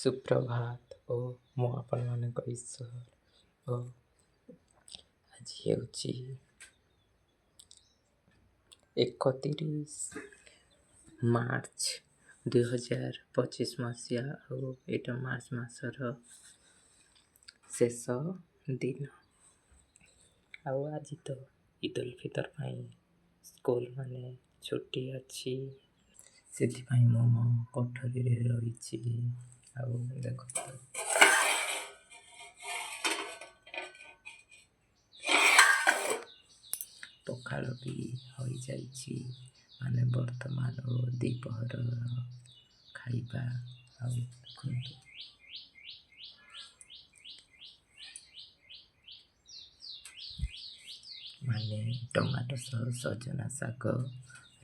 ସୁପ୍ରଭାତ ଓ ମୁଁ ଆପଣମାନଙ୍କ ଈଶ୍ୱର ଓ ଆଜି ହେଉଛି 31 ମାର୍ଚ୍ଚ 2025 ମସିହା ଆଉ ଏଇଟା ମାର୍ଚ୍ଚ ମାସର ଶେଷ ଦିନ। ଆଉ ଆଜି ତ ଇଦୁଲ ଫିତର ପାଇଁ ସ୍କୁଲ ମାନେ ଛୁଟି ଅଛି, ସେଥିପାଇଁ ମୁଁ ମୋ କୋଠରୀରେ ରହିଛି। ଆଉ ଦେଖନ୍ତୁ ପଖାଳ ବି ହୋଇଯାଇଛି, ମାନେ ବର୍ତ୍ତମାନ ଦ୍ୱିପହରର ଖାଇବା। ଆଉ ଦେଖନ୍ତୁ ମାନେ ଟମାଟୋ ସହ ସଜନା ଶାଗ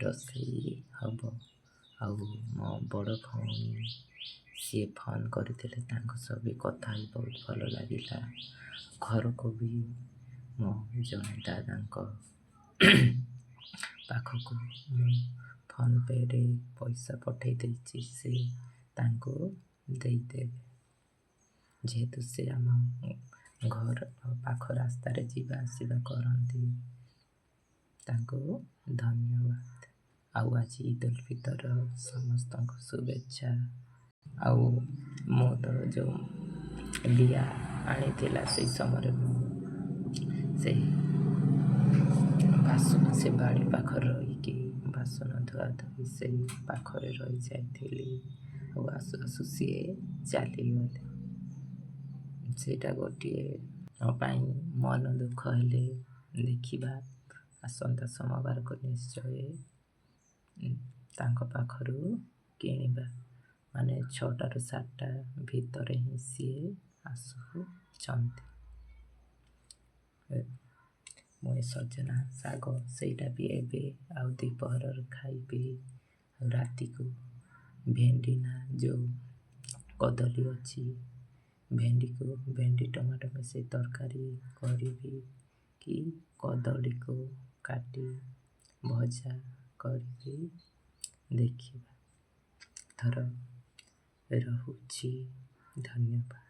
ରୋଷେଇ ହେବ। ଆଉ ମୋ ବଡ଼ ଭଉଣୀ ସିଏ ଫୋନ୍ କରିଥିଲେ, ତାଙ୍କ ସହ ବି କଥା ହେଇ ବହୁତ ଭଲ ଲାଗିଲା। ଘରକୁ ବି ମୋ ଜଣେ ଦାଦାଙ୍କ ପାଖକୁ ମୁଁ ଫୋନ୍ ପେ'ରେ ପଇସା ପଠାଇ ଦେଇଛି, ସେ ତାଙ୍କୁ ଦେଇଦେବେ। ଯେହେତୁ ସେ ଆମ ଘର ପାଖ ରାସ୍ତାରେ ଯିବା ଆସିବା କରନ୍ତି, ତାଙ୍କୁ ଧନ୍ୟବାଦ। ଆଉ ଆଜି ଇଦୁଲ ଫିତର ସମସ୍ତଙ୍କୁ ଶୁଭେଚ୍ଛା। ଆଉ ମୁଁ ତ ଯେଉଁ ଲିଆ ଆଣିଥିଲା ସେଇ ସମୟରେ ମୁଁ ସେଇ ସେ ବାଡ଼ି ପାଖରେ ରହିକି ବାସନ ଧୁଆ ଧୋଇ ସେଇ ପାଖରେ ରହିଯାଇଥିଲି। ଆଉ ଆସୁ ଆସୁ ସିଏ ଚାଲିଗଲେ। ସେଇଟା ଗୋଟିଏ ମୋ ପାଇଁ ମନ ଦୁଃଖ ହେଲେ ଦେଖିବା ଆସନ୍ତା ସୋମବାରକୁ ନିଶ୍ଚୟ ତାଙ୍କ ପାଖରୁ କିଣିବା। ମାନେ 6ଟାରୁ 7ଟା ଭିତରେ ହିଁ ସିଏ ଆସୁଛନ୍ତି। ମୁଁ ଏ ସଜନା ଶାଗ ସେଇଟା ବି ଏବେ ଆଉ ଦ୍ୱିପହରର ଖାଇବି। ଆଉ ରାତିକୁ ଭେଣ୍ଡି ନା ଯେଉଁ କଦଳୀ ଅଛି, ଭେଣ୍ଡି ଟମାଟୋ ମିଶେଇ ତରକାରୀ କରିବି, କି କଦଳୀକୁ କାଟି ଭଜା କରିବି, ଦେଖିବା। ରହୁଛି, ଧନ୍ୟବାଦ।